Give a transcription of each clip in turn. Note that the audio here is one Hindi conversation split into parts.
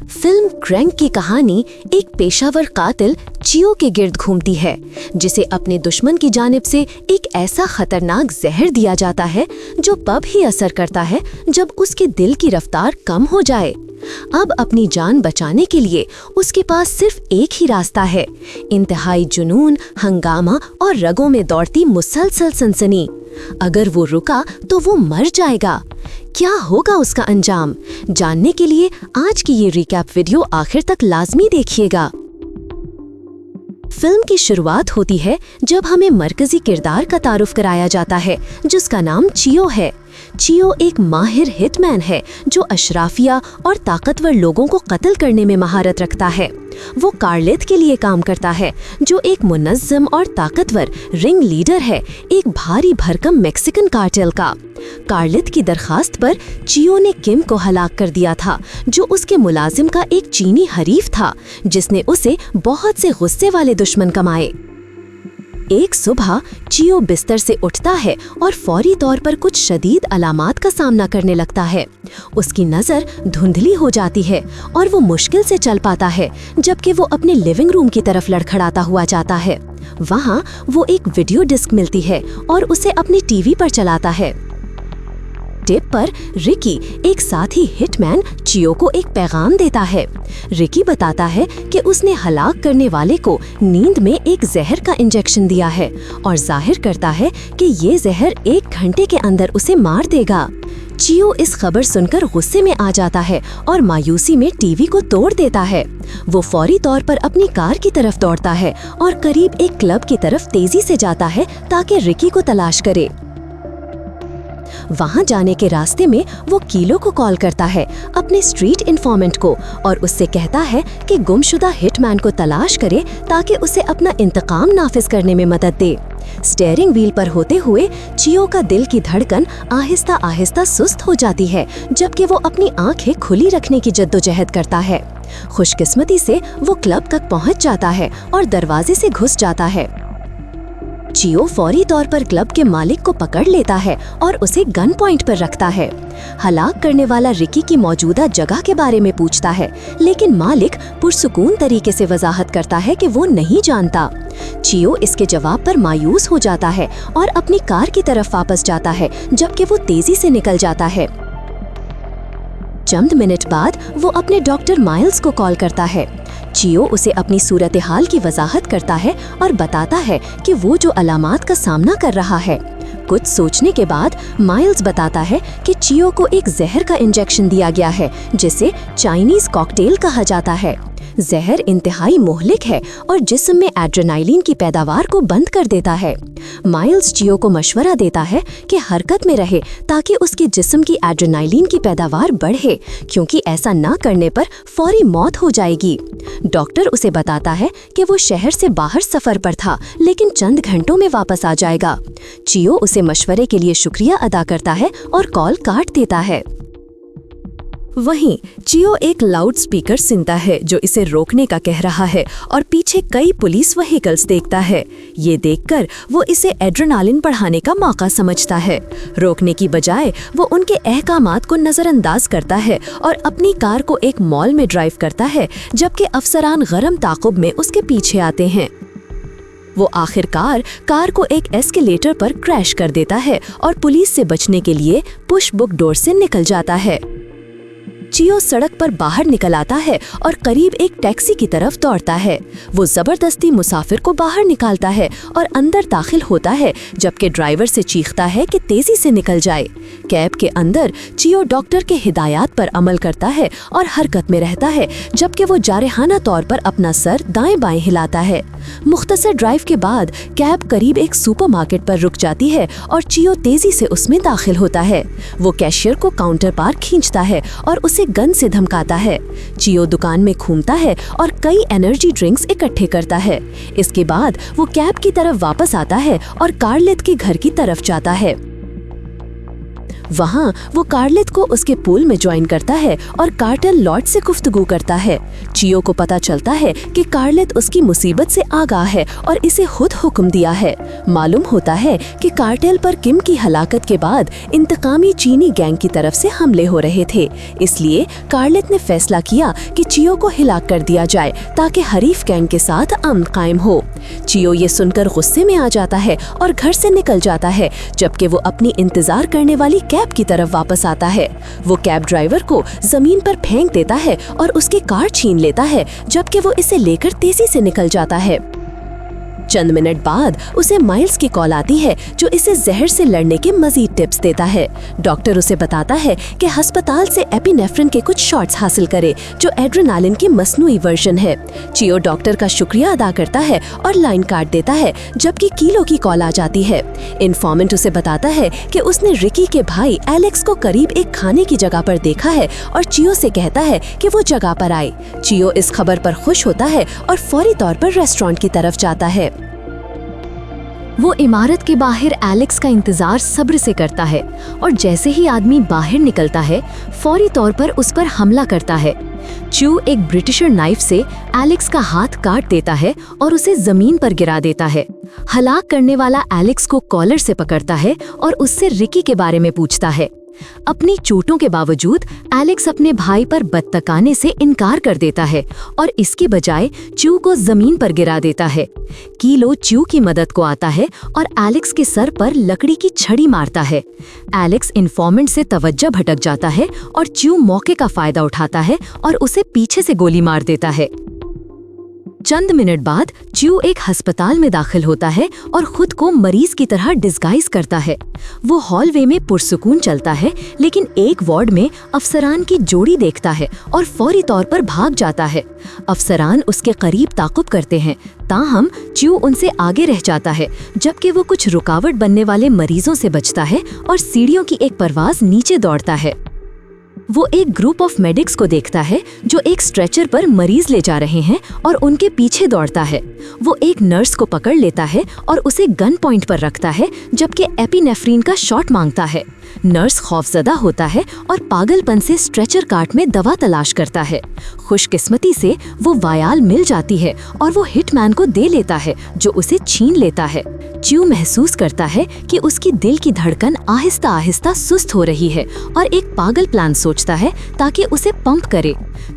फिल्म क्रैंक की कहानी एक पेशावर कातिल चियो के गिर्द घूमती है, जिसे अपने दुश्मन की जानिब से एक ऐसा खतरनाक जहर दिया जाता है जो तब ही असर करता है जब उसके दिल की रफ्तार कम हो जाए। अब अपनी जान बचाने के लिए उसके पास सिर्फ एक ही रास्ता है, इंतहाई जुनून, हंगामा और रगों में दौड़ती मुसलसल सनसनी। अगर वो रुका तो वो मर जाएगा। क्या होगा उसका अंजाम? जानने के लिए आज की ये रिकैप वीडियो आखिर तक लाजमी देखिएगा। फिल्म की शुरुआत होती है जब हमें मरकजी किरदार का तारुफ कराया जाता है, जिसका नाम चियो है। चियो एक माहिर हिटमैन है जो अशराफिया और ताकतवर लोगों को कत्ल करने में महारत रखता है। वो कार्लिथ के लिए काम करता है, जो एक मुनज़्ज़म और ताकतवर रिंग लीडर है, एक भारी भरकम मेक्सिकन कार्टेल का। कार्लिथ की दरखास्त पर चियो ने किम को हलाक कर दिया था, जो उसके मुलाजिम का एक चीनी हरीफ था, जिसने उसे बहुत से गुस्से वाले दुश्मन कमाए। एक सुबह चियो बिस्तर से उठता है और फौरी तौर पर कुछ शदीद अलामात का सामना करने लगता है। उसकी नज़र धुंधली हो जाती है और वो मुश्किल से चल पाता है, जबकि वो अपने लिविंग रूम की तरफ लड़खड़ाता हुआ जाता है। वहाँ वो एक वीडियो डिस्क मिलती है और उसे अपने टीवी पर चलाता है। टेप पर रिकी, एक साथी हिटमैन, चियो को एक पैगाम देता है। रिकी बताता है कि उसने हलाक करने वाले को नींद में एक जहर का इंजेक्शन दिया है और जाहिर करता है कि ये जहर 1 घंटे के अंदर उसे मार देगा। चियो इस खबर सुनकर गुस्से में आ जाता है और मायूसी में टीवी को तोड़ देता है। वो फौरी तौर पर अपनी कार की तरफ दौड़ता है और करीब एक क्लब की तरफ तेजी से जाता है ताकि रिकी को तलाश करे। वहां जाने के रास्ते में वो कीलो को कॉल करता है, अपने स्ट्रीट इन्फॉर्मेंट को, और उससे कहता है कि गुमशुदा हिटमैन को तलाश करे ताकि उसे अपना इंतकाम नाफिज करने में मदद दे। स्टीयरिंग व्हील पर होते हुए चियो का दिल की धड़कन आहिस्ता आहिस्ता सुस्त हो जाती है, जबकि वो अपनी आंखें खुली रखने की जद्दोजहद करता है। खुशकिस्मती से वो क्लब तक पहुंच जाता है और दरवाजे से घुस जाता है। चियो फौरी तौर पर क्लब के मालिक को पकड़ लेता है और उसे गन पॉइंट पर रखता है। हलाक करने वाला रिकी की मौजूदा जगह के बारे में पूछता है, लेकिन मालिक पुरसुकून तरीके से वजाहत करता है कि वो नहीं जानता। चियो इसके जवाब पर मायूस हो जाता है और अपनी कार की तरफ वापस जाता है, जबकि वो तेजी से निकल जाता है। चंद मिनट बाद वो अपने डॉक्टर माइल्स को कॉल करता है। चियो उसे अपनी सूरत हाल की वजाहत करता है और बताता है कि वो जो अलामात का सामना कर रहा है। कुछ सोचने के बाद माइल्स बताता है कि चियो को एक जहर का इंजेक्शन दिया गया है, जिसे चाइनीज कॉकटेल कहा जाता है। जहर इंतहाई मोहलिक है और जिस्म में एड्रेनालिन की पैदावार को बंद कर देता है। माइल्स चियो को मशवरा देता है कि हरकत में रहे ताकि उसके जिस्म की एड्रेनालिन की पैदावार बढ़े, क्योंकि ऐसा ना करने पर फौरी मौत हो जाएगी। डॉक्टर उसे बताता है कि वो शहर से बाहर सफर पर था, लेकिन चंद घंटों में वापस आ जाएगा। चियो उसे मशवरे के लिए शुक्रिया अदा करता है और कॉल काट देता है। वहीं चियो एक लाउड स्पीकर सुनता है जो इसे रोकने का कह रहा है और पीछे कई पुलिस व्हीकल्स देखता है। ये देखकर वो इसे एड्रेनालिन बढ़ाने का मौका समझता है। रोकने की बजाय वो उनके अहकामात को नज़रअंदाज करता है और अपनी कार को एक मॉल में ड्राइव करता है, जबकि अफसरान गरम ताक़ुब में उसके पीछे आते हैं। वो आखिरकार कार को एक एस्केलेटर पर क्रैश कर देता है और पुलिस से बचने के लिए पुश बुक डोर से निकल जाता है। चियो सड़क पर बाहर निकल आता है और करीब एक टैक्सी की तरफ दौड़ता है। वो जबरदस्ती मुसाफिर को बाहर निकालता है और अंदर दाखिल होता है, जबकि ड्राइवर से चीखता है कि तेजी से निकल जाए। कैब के अंदर चियो डॉक्टर के हिदायत पर अमल करता है और हरकत में रहता है, जबकि वो जारहाना तौर पर अपना सर दाएं बाएं हिलाता है। मुख्तसर ड्राइव के बाद कैब करीब एक सुपरमार्केट पर रुक जाती है और चियो तेजी से उसमें दाखिल होता है। वो कैशियर को काउंटर पर खींचता है और उसे गन से धमकाता है। चियो दुकान में घूमता है और कई एनर्जी ड्रिंक्स इकट्ठे करता है। इसके बाद वो कैब की तरफ वापस आता है और कार्लिथ के घर की तरफ जाता है। वहाँ वो कार्लेट को उसके पूल में ज्वाइन करता है और कार्टेल लॉर्ड से गुफ्तगू करता है। चियो को पता चलता है कि कार्लेट उसकी मुसीबत से आगाह है और इसे खुद हुक्म दिया है। मालूम होता है कि कार्टेल पर किम की हलाकत के बाद इंतकामी चीनी गैंग की तरफ से हमले हो रहे थे, इसलिए कार्लेट ने फैसला किया कि चियो को हिलाक कर दिया जाए ताकि हरीफ गैंग के साथ अमन कायम हो। चियो ये सुनकर गुस्से में आ जाता है और घर से निकल जाता है, जबकि वो अपनी इंतजार करने वाली कैब की तरफ वापस आता है। वो कैब ड्राइवर को जमीन पर फेंक देता है और उसकी कार छीन लेता है, जबकि वो इसे लेकर तेजी से निकल जाता है। चंद मिनट बाद उसे माइल्स की कॉल आती है, जो इसे जहर से लड़ने के मजीद टिप्स देता है। डॉक्टर उसे बताता है कि अस्पताल से एपिनेफ्रिन के कुछ शॉट्स हासिल करे, जो एड्रेनालिन की मसनूई वर्जन है। चियो डॉक्टर का शुक्रिया अदा करता है और लाइन काट देता है, जबकि कीलो की कॉल आ जाती है। इन्फॉर्मेंट उसे बताता है कि उसने रिकी के भाई एलेक्स को करीब एक खाने की जगह पर देखा है और चियो से कहता है कि वो जगह पर आए। चियो इस खबर पर खुश होता है और फौरी तौर पर रेस्टोरेंट की तरफ जाता है। वो इमारत के बाहर एलेक्स का इंतजार सब्र से करता है और जैसे ही आदमी बाहर निकलता है, फौरी तौर पर उस पर हमला करता है। चू एक ब्रिटिशर नाइफ से एलेक्स का हाथ काट देता है और उसे जमीन पर गिरा देता है। हलाक करने वाला एलेक्स को कॉलर से पकड़ता है और उससे रिकी के बारे में पूछता है। अपनी चोटों के बावजूद एलेक्स अपने भाई पर बदतकाने से इनकार कर देता है और इसकी बजाय चू को जमीन पर गिरा देता है। कीलो चू की मदद को आता है और एलेक्स के सर पर लकड़ी की छड़ी मारता है। एलेक्स इन्फॉर्मेंट से तवज्जो भटक जाता है और चू मौके का फायदा उठाता है और उसे पीछे से गोली मार देता है। चंद मिनट बाद च्यू एक अस्पताल में दाखिल होता है और खुद को मरीज की तरह डिस्गाइज करता है। वो हॉलवे में पुरसुकून चलता है, लेकिन एक वार्ड में अफसरान की जोड़ी देखता है और फौरी तौर पर भाग जाता है। अफसरान उसके करीब ताक़ुब करते हैं, ताहम च्यू उनसे आगे रह जाता है, जबकि वो कुछ रुकावट बनने वाले मरीजों से बचता है और सीढ़ियों की एक परवाज़ नीचे दौड़ता है। वो एक ग्रुप ऑफ मेडिक्स को देखता है जो एक स्ट्रेचर पर मरीज ले जा रहे हैं और उनके पीछे दौड़ता है। वो एक नर्स को पकड़ लेता है और उसे गन पॉइंट पर रखता है, जबकि एपिनेफ्रीन का शॉट मांगता है। नर्स खौफजदा होता है और पागलपन से स्ट्रेचर कार्ट में दवा तलाश करता है। खुशकिस्मती से वो वायाल मिल जाती है और वो हिटमैन को दे लेता है, जो उसे छीन लेता है। च्यू महसूस करता है कि उसकी दिल की धड़कन आहिस्ता आहिस्ता सुस्त हो रही है और एक पागल प्लान सोचता है ताकि उसे पंप करे।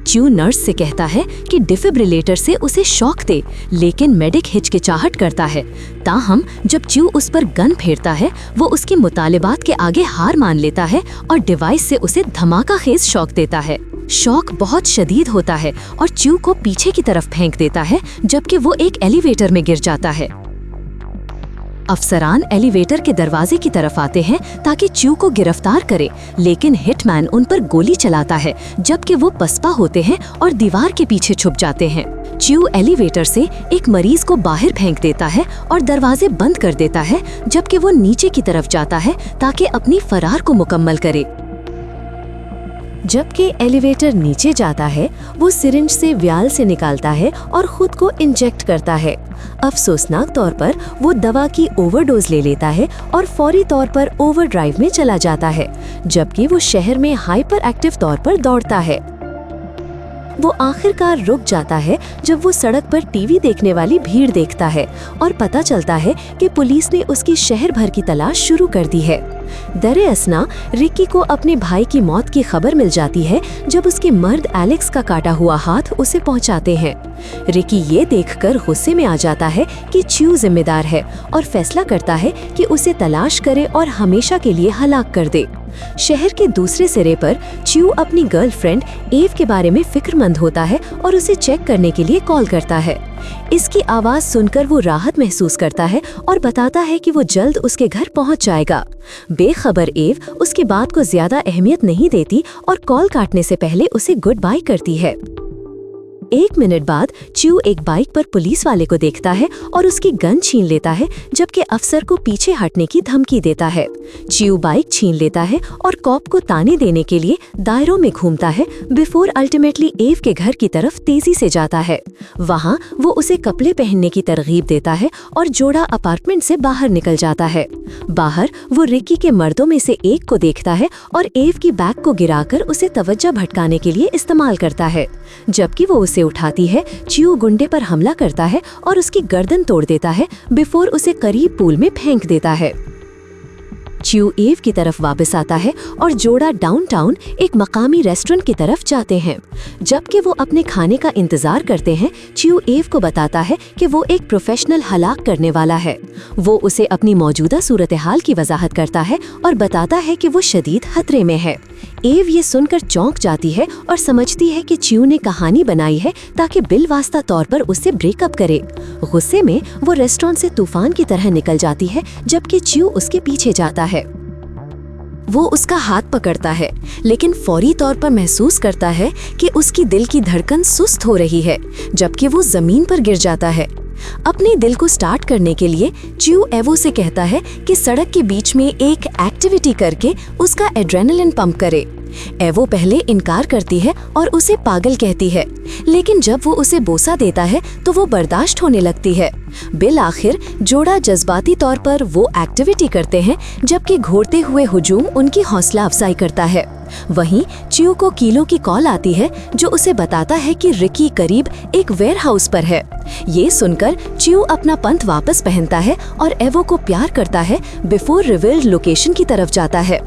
च्यू नर्स से कहता है कि डिफिब्रिलेटर से उसे शॉक दे, लेकिन मेडिक हिचकिचाहट करता है। ताहम जब च्यू उस पर गन फेरता है, वो उसकी मुतालिबात के आगे हार मान लेता है और डिवाइस से उसे धमाका खेज शॉक देता है। शॉक बहुत शदीद होता है और च्यू को पीछे की तरफ फेंक देता है, जबकि वो एक एलिवेटर में गिर जाता है। अफसरान एलिवेटर के दरवाजे की तरफ आते हैं ताकि च्यू को गिरफ्तार करे, लेकिन हिटमैन उन पर गोली चलाता है, जबकि वो पसपा होते हैं और दीवार के पीछे छुप जाते हैं। च्यू एलिवेटर से एक मरीज को बाहर फेंक देता है और दरवाजे बंद कर देता है, जबकि वो नीचे की तरफ जाता है ताकि अपनी फरार को मुकम्मल करे। जबकि एलिवेटर नीचे जाता है, वो सिरिंज से व्याल से निकालता है और खुद को इंजेक्ट करता है। अफसोसनाक तौर पर वो दवा की ओवरडोज ले लेता है और फौरी तौर पर ओवरड्राइव में चला जाता है, जबकि वो शहर में हाइपर एक्टिव तौर पर दौड़ता है। वो आखिरकार रुक जाता है जब वो सड़क पर टीवी देखने वाली भीड़ देखता है और पता चलता है कि पुलिस ने उसकी शहर भर की तलाश शुरू कर दी है। दरे असना रिकी को अपने भाई की मौत की खबर मिल जाती है जब उसके मर्द एलेक्स का काटा हुआ हाथ उसे पहुंचाते हैं। रिकी ये देखकर गुस्से में आ जाता है कि च्यू जिम्मेदार है और फैसला करता है कि उसे तलाश करे और हमेशा के लिए हलाक कर दे। शहर के दूसरे सिरे पर च्यू अपनी गर्लफ्रेंड एव के बारे में फिक्रमंद होता है और उसे चेक करने के लिए कॉल करता है। इसकी आवाज सुनकर वो राहत महसूस करता है और बताता है कि वो जल्द उसके घर पहुंच जाएगा। बेखबर एव उसकी बात को ज्यादा अहमियत नहीं देती और कॉल काटने से पहले उसे गुड बाय करती है। 1 मिनट बाद च्यू एक बाइक पर पुलिस वाले को देखता है और उसकी गन छीन लेता है, जबकि अफसर को पीछे हटने की धमकी देता है। च्यू बाइक छीन लेता है और कॉप को ताने देने के लिए दायरों में घूमता है, बिफोर अल्टीमेटली एव के घर की तरफ तेजी से जाता है। वहाँ वो उसे कपड़े पहनने की तरगीब देता है और जोड़ा अपार्टमेंट से बाहर निकल जाता है। बाहर वो रिकी के मर्दों में से एक को देखता है और एव की बैग को गिराकर उसे तवज्जो भटकाने के लिए इस्तेमाल करता है। जबकि वो उसे उठाती है, च्यू गुंडे पर हमला करता है और उसकी गर्दन तोड़ देता है, बिफोर उसे करीब पूल में फेंक देता है। च्यू एव की तरफ वापस आता है और जोड़ा डाउनटाउन एक मकामी रेस्टोरेंट की तरफ जाते हैं। जबकि वो अपने खाने का इंतजार करते हैं, च्यू एव को बताता है कि वो एक प्रोफेशनल हलाक करने वाला है। वो उसे अपनी मौजूदा सूरत हाल की वजाहत करता है और बताता है कि वो शदीद खतरे में है। एव ये सुनकर चौंक जाती है और समझती है कि च्यू ने कहानी बनाई है ताकि बिलवास्ता तौर पर उससे ब्रेकअप करे। गुस्से में वो रेस्टोरेंट से तूफान की तरह निकल जाती है, जबकि च्यू उसके पीछे जाता है। वो उसका हाथ पकड़ता है, लेकिन फौरी तौर पर महसूस करता है कि उसकी दिल की धड़कन सुस्त हो रही है, जबकि वो जमीन पर गिर जाता है। अपने दिल को स्टार्ट करने के लिए च्यू एवो से कहता है कि सड़क के बीच में एक एक्टिविटी करके उसका एड्रेनलिन पंप करे। एवो पहले इनकार करती है और उसे पागल कहती है, लेकिन जब वो उसे बोसा देता है तो वो बर्दाश्त होने लगती है। बिल आखिर जोड़ा जज्बाती तौर पर वो एक्टिविटी करते हैं, जबकि घोरते हुए हुजूम उनकी हौसला अफजाई करता है। वहीं च्यू को कीलो की कॉल आती है, जो उसे बताता है कि रिकी करीब एक वेयरहाउस पर है। ये सुनकर च्यू अपना पंथ वापस पहनता है और एवो को प्यार करता है, बिफोर रिवील्ड लोकेशन की तरफ जाता है।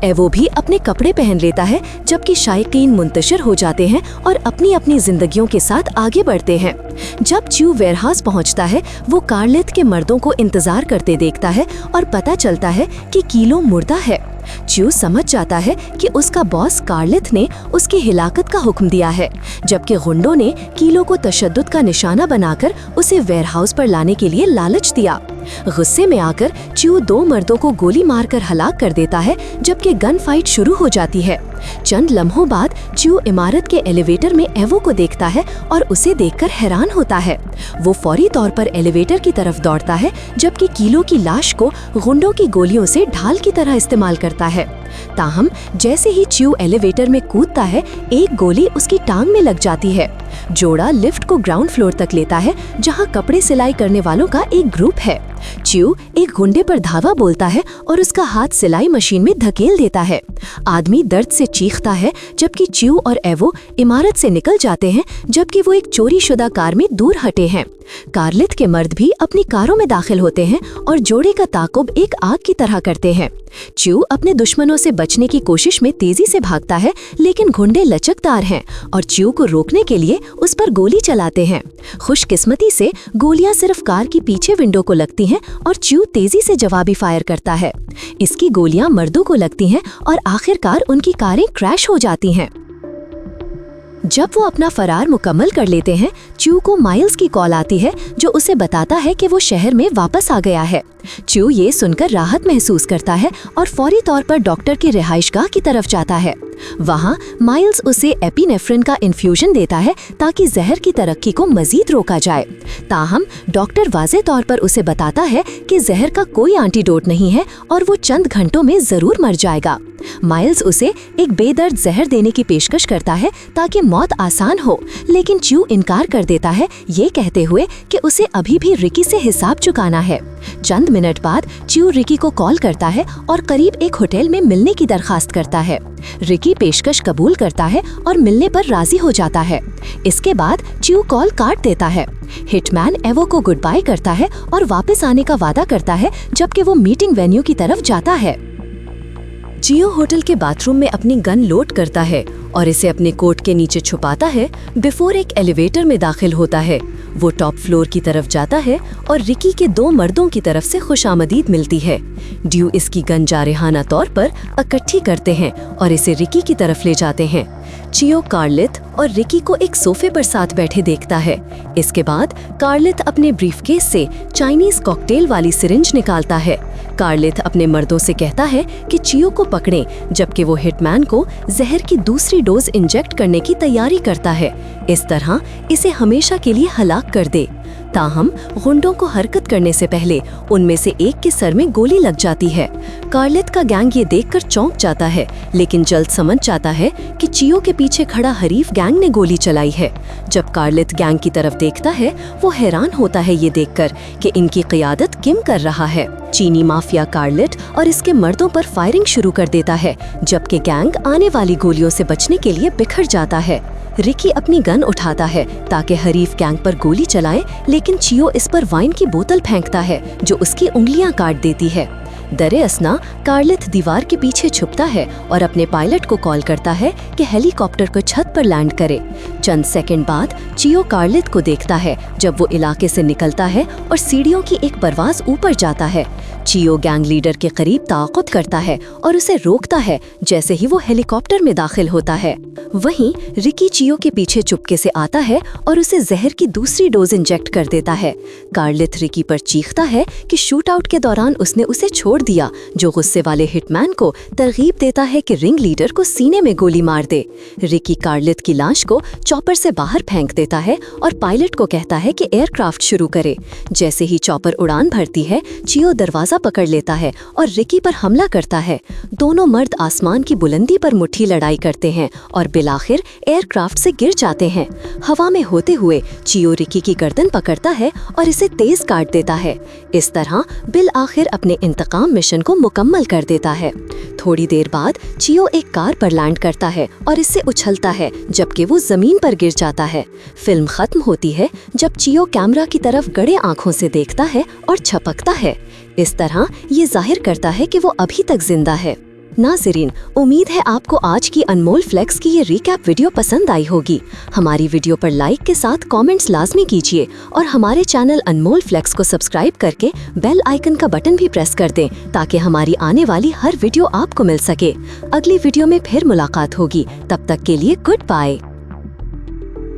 एवो भी अपने कपड़े पहन लेता है, जबकि शायकीन मुंतशिर हो जाते हैं और अपनी अपनी जिंदगियों के साथ आगे बढ़ते हैं। जब च्यू वेयरहाउस पहुंचता है, वो कार्लिथ के मर्दों को इंतजार करते देखता है और पता चलता है कि कीलो मुर्दा है। च्यू समझ जाता है कि उसका बॉस कार्लिथ ने उसकी हिलाकत का हुक्म दिया है, जबकि गुंडों ने कीलो को तशद्दुद का निशाना बनाकर उसे वेयरहाउस पर लाने के लिए लालच दिया। गुस्से में आकर च्यू 2 मर्दों को गोली मारकर हलाक कर देता है, जबकि गन फाइट शुरू हो जाती है। चंद लम्हों बाद च्यू इमारत के एलिवेटर में एवो को देखता है और उसे देखकर हैरान होता है। वो फौरी तौर पर एलिवेटर की तरफ दौड़ता है, जबकि कीलो की लाश को गुंडों की गोलियों से ढाल की तरह इस्तेमाल करता है। ताहम जैसे ही च्यू एलिवेटर में कूदता है, एक गोली उसकी टांग में लग जाती है। जोड़ा लिफ्ट को ग्राउंड फ्लोर तक लेता है, जहां कपड़े सिलाई करने वालों का एक ग्रुप है। च्यू एक गुंडे पर धावा बोलता है और उसका हाथ सिलाई मशीन में धकेल देता है। आदमी दर्द से चीखता है, जबकि च्यू और एवो इमारत से निकल जाते हैं, जबकि वो एक चोरी शुदा कार में दूर हटे हैं। कार्लिथ के मर्द भी अपनी कारों में दाखिल होते हैं और जोड़े का ताकुब एक आग की तरह करते हैं। च्यू अपने दुश्मनों से बचने की कोशिश में तेजी से भागता है, लेकिन गुंडे लचकदार हैं और च्यू को रोकने के लिए उस पर गोली चलाते हैं। खुशकिस्मती से गोलियां सिर्फ कार की पीछे विंडो को लगती हैं और च्यू तेजी से जवाबी फायर करता है। इसकी गोलियां मर्दों को लगती हैं और आखिरकार उनकी कारें क्रैश हो जाती हैं। जब वो अपना फरार मुकम्मल कर लेते हैं, च्यू को माइल्स की कॉल आती है, जो उसे बताता है कि वो शहर में वापस आ गया है। च्यू ये सुनकर राहत महसूस करता है और फौरी तौर पर डॉक्टर की रिहाइशगाह की तरफ जाता है। वहाँ माइल्स उसे एपिनेफ्रिन का इन्फ्यूजन देता है ताकि जहर की तरक्की को मजीद रोका जाए। ताहम डॉक्टर वाज़े तौर पर उसे बताता है कि जहर का कोई एंटीडोट नहीं है और वो चंद घंटों में जरूर मर जाएगा। माइल्स उसे एक बेदर्द जहर देने की पेशकश करता है ताकि मौत आसान हो, लेकिन च्यू इनकार कर देता है, ये कहते हुए कि उसे अभी भी रिकी से हिसाब चुकाना है। चंद मिनट बाद च्यू रिकी को कॉल करता है और करीब एक होटल में मिलने की दरखास्त करता है। रिकी पेशकश कबूल करता है और मिलने पर राजी हो जाता है। इसके बाद च्यू कॉल काट देता है। हिटमैन एवो को गुड बाय करता है और वापस आने का वादा करता है, जबकि वो मीटिंग वेन्यू की तरफ जाता है। च्यू होटल के बाथरूम में अपनी गन लोड करता है और इसे अपने कोट के नीचे छुपाता है, बिफोर एक एलिवेटर में दाखिल होता है। वो टॉप फ्लोर की तरफ जाता है और रिकी के 2 मर्दों की तरफ से खुशामदीद मिलती है। ड्यू इसकी गन जारहाना तौर पर इकट्ठी करते हैं और इसे रिकी की तरफ ले जाते हैं। च्यू कार्लिथ और रिकी को एक सोफे पर साथ बैठे देखता है। इसके बाद कार्लिथ अपने ब्रीफकेस से चाइनीज कॉकटेल वाली सिरिंज निकालता है। कार्लिथ अपने मर्दों से कहता है कि चियो को पकड़ें, जबकि वो हिटमैन को जहर की दूसरी डोज इंजेक्ट करने की तैयारी करता है, इस तरह इसे हमेशा के लिए हलाक कर दे। ताहम गुंडों को हरकत करने से पहले उनमें से एक के सर में गोली लग जाती है। कार्लिथ का गैंग ये देखकर चौंक जाता है, लेकिन जल्द समझ जाता है कि चियो के पीछे खड़ा हरीफ गैंग ने गोली चलाई है। जब कार्लिथ गैंग की तरफ देखता है, वो हैरान होता है ये देखकर कि इनकी क़ियादत किम कर रहा है। चीनी माफिया कार्लिथ और इसके मर्दों पर फायरिंग शुरू कर देता है, जबकि गैंग आने वाली गोलियों से बचने के लिए बिखर जाता है। रिकी अपनी गन उठाता है ताकि हरीफ गैंग पर गोली चलाए, लेकिन चियो इस पर वाइन की बोतल फेंकता है जो उसकी उंगलियां काट देती है। दरे असना कार्लिथ दीवार के पीछे छुपता है और अपने पायलट को कॉल करता है कि हेलीकॉप्टर को छत पर लैंड करे। चंद सेकंड बाद चियो कार्लिथ को देखता है जब वो इलाके से निकलता है और सीढ़ियों की एक परवाज ऊपर जाता है। चियो गैंग लीडर के करीब ताक़ुत करता है और उसे रोकता है जैसे ही वो हेलीकॉप्टर में दाखिल होता है। वहीं रिकी चियो के पीछे चुपके से आता है और उसे जहर की दूसरी डोज इंजेक्ट कर देता है। कार्लिथ रिकी पर चीखता है कि शूट आउट के दौरान उसने उसे छोड़ दिया, जो गुस्से वाले हिटमैन को तरगीब देता है कि रिंग लीडर को सीने में गोली मार दे। रिकी कार्लिथ की लाश को चॉपर से बाहर फेंक देता है और पायलट को कहता है कि एयरक्राफ्ट शुरू करे। जैसे ही चॉपर उड़ान भरती है, चियो दरवाजा पकड़ लेता है और रिकी पर हमला करता है। दोनों मर्द आसमान की बुलंदी पर मुट्ठी लड़ाई करते हैं और बिलाखिर एयरक्राफ्ट से गिर जाते हैं। हवा में होते हुए चियो रिकी की गर्दन पकड़ता है और इसे तेज काट देता है। इस तरह बिल आखिर अपने इंतकाम मिशन को मुकम्मल कर देता है। थोड़ी देर बाद चियो एक कार पर लैंड करता है और इससे उछलता है, जबकि वो जमीन पर गिर जाता है। फिल्म खत्म होती है जब चियो कैमरा की तरफ गड़े आंखों से देखता है और छपकता है। इस तरह ये जाहिर करता है कि वो अभी तक जिंदा है। नाज़रीन, उम्मीद है आपको आज की अनमोल फ्लेक्स की ये रिकैप वीडियो पसंद आई होगी। हमारी वीडियो पर लाइक के साथ कमेंट्स लाजमी कीजिए और हमारे चैनल अनमोल फ्लेक्स को सब्सक्राइब करके बेल आइकन का बटन भी प्रेस कर दें ताकि हमारी आने वाली हर वीडियो आपको मिल सके। अगली वीडियो में फिर मुलाकात होगी, तब तक के लिए गुड बाय।